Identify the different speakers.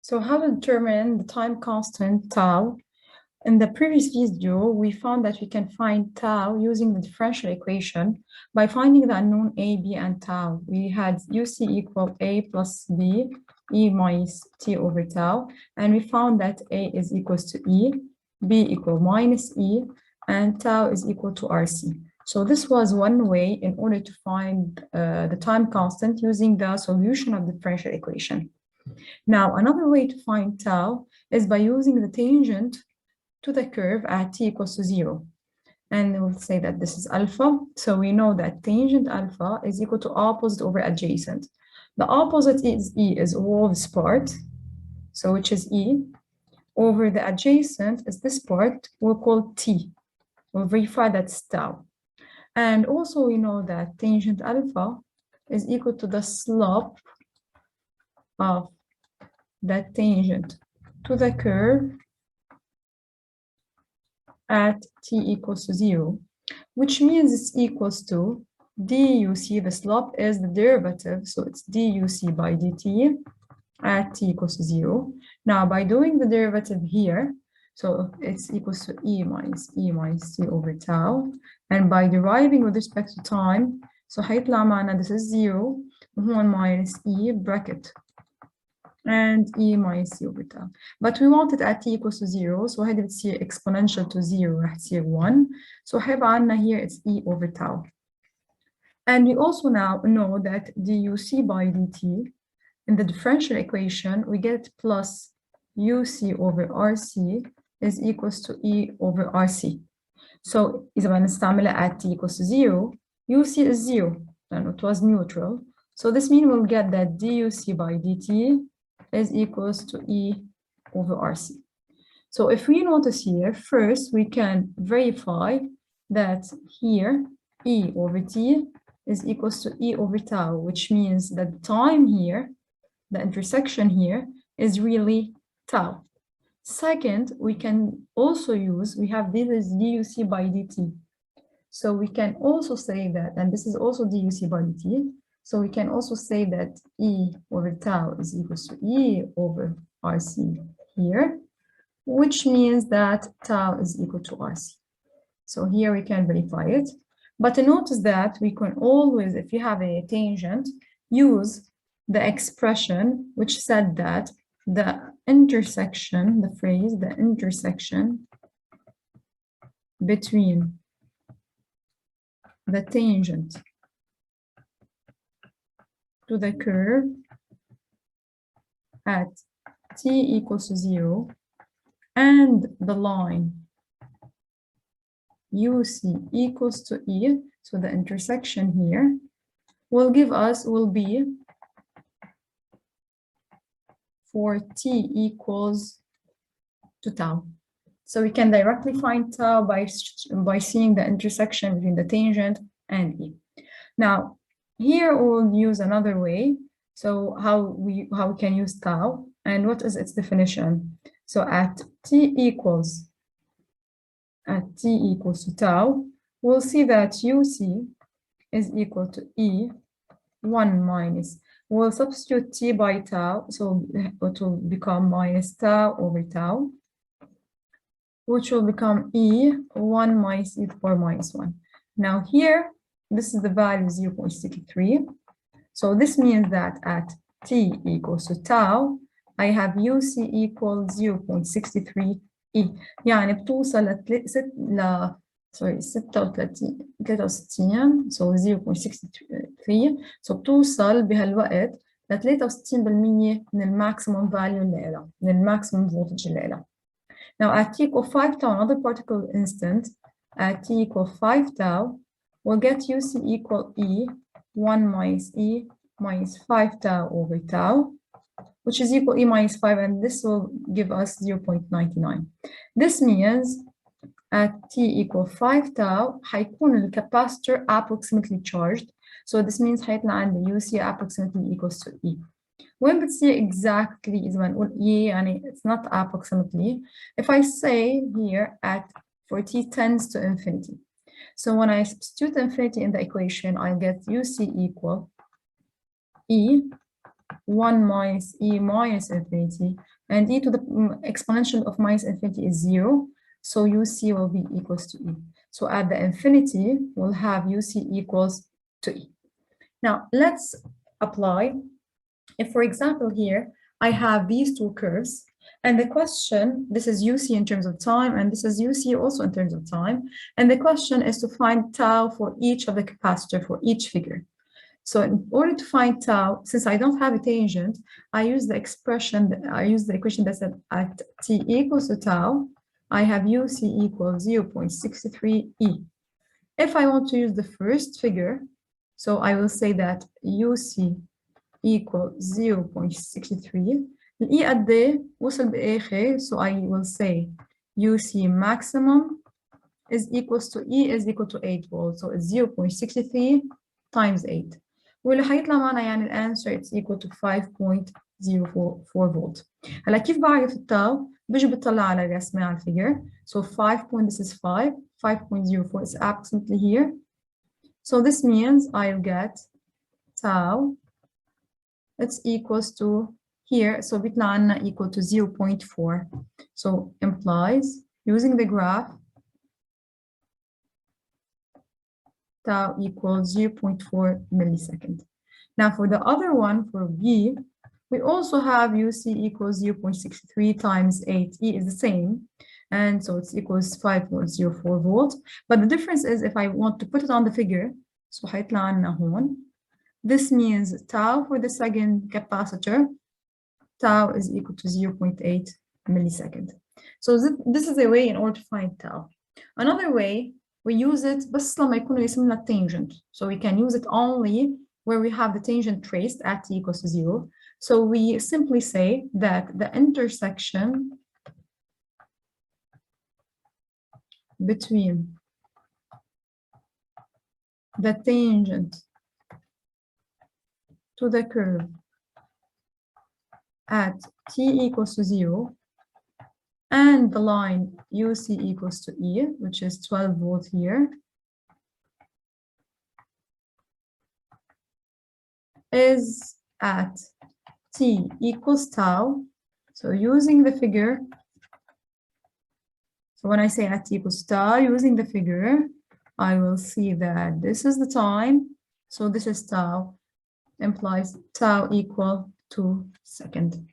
Speaker 1: So how to determine the time constant tau? In the previous video, we found that we can find tau using the differential equation by finding the unknown a, b, and tau. We had UC equal a plus b, e minus t over tau, and we found that a is equals to e, b equal minus e, and tau is equal to RC. So this was one way in order to find the time constant using the solution of the differential equation. Now, another way to find tau is by using the tangent to the curve at t equals to 0. And we'll say that this is alpha. So we know that tangent alpha is equal to opposite over adjacent. The opposite is E, is all this part, so which is E, over the adjacent is this part, we'll call T. We'll verify that's tau. And also we know that tangent alpha is equal to the slope of that tangent to the curve at t equals to 0, which means it's equals to duc, the slope is the derivative, so it's duc by dt at t equals to 0. Now, by doing the derivative here, so it's equals to e minus t over tau, and by deriving with respect to time, so هيطلع معنا this is 0 1 minus e bracket and e minus c over tau. But we want it at t equals to 0, so هذه بتصير exponential to 0 راح تصير 1. So هيبقى عنا here it's e over tau. And we also now know that duc by dt in the differential equation we get plus uc over rc is equals to e over rc. So إذا بنستعملها at t equals to 0, uc is 0, and it was neutral. So this means we'll get that duc by dt is equals to E over RC. So if we notice here, first we can verify that here E over T is equals to E over tau, which means that the time here, the intersection here, is really tau. Second, we can also use, we have this is duc by dt. So we can also say that, and this is also duc by dt, so we can also say that E over tau is equals to E over RC here, which means that tau is equal to RC. So here we can verify it. But notice that we can always, if you have a tangent, use the expression which said that the intersection, the phrase, the intersection between the tangent to the curve at t equals to 0 and the line UC equals to E, so the intersection here will give us, will be for t equals to tau. So we can directly find tau by seeing the intersection between the tangent and E. Now, here we'll use another way. So how we can use tau and what is its definition? So at t equals to tau, we'll see that UC is equal to E 1 minus. We'll substitute t by tau, so it will become minus tau over tau, which will become E 1 minus e to the power minus 1. Now here, this is the value 0.63. So this means that at t equals to tau, I have UC equal 0.63 E. يعني بتوصل ل 63 so 0.63. So بتوصل بهالوقت ل 63% من الماكسيموم فاليو اللي لها، من الماكسيموم فولتج اللي لها. Now at t equal 5 tau, another particle instant, at t equal 5 tau, we'll get UC equal E 1 minus E minus 5 tau over tau, which is equal E minus 5, and this will give us 0.99. This means at t equal 5 tau, هيكون الcapacitor approximately charged. So this means هيطلع عندي UC approximately equals to E. When بتصير exactly إذا بنقول E يعني it's not approximately. If I say here at for t tends to infinity. So when I substitute infinity in the equation, I get UC equal E 1 minus e minus infinity, and e to the exponential of minus infinity is 0, so UC will be equals to e. So at the infinity, we'll have UC equals to e. Now, let's apply. If, for example, here, I have these two curves, and the question, this is UC in terms of time, and this is UC also in terms of time, and the question is to find tau for each of the capacitor for each figure. So in order to find tau, since I don't have a tangent, I use the equation that said at t equals to tau, I have UC equals 0.63 E. If I want to use the first figure, so I will say that UC equals 0.63. E قد ايه وصل بآخر, so I will say UC maximum is equals to E is equal to 8 volts, so it's 0.63 times 8. واللي هيطلع معنا يعني الانسر it's equal to 5.04 volt. هلا كيف بعرف التاو؟ بيجي بطلع على الرسمة على الفيجر. So 5. This is 5.04 is approximately here. So this means I'll get tau it's equals to here, so بيطلع عنا equal to 0.4. So implies using the graph tau equals 0.4 millisecond. Now for the other one, for B, we also have UC equals 0.63 times 8. E is the same, and so it's equals 5.04 volts. But the difference is if I want to put it on the figure, so هيطلع عنا هون. This means tau for the second capacitor, tau is equal to 0.8 millisecond. So this is a way in order to find tau. Another way, we use it بس لما يكون يسمى لنا tangent. So we can use it only where we have the tangent traced at t equals to 0. So we simply say that the intersection between the tangent to the curve at t equals to 0 and the line UC equals to E, which is 12 volts here, is at t equals tau. So using the figure, so when I say at t equals tau, using the figure, I will see that this is the time, so this is tau, implies tau equal to second.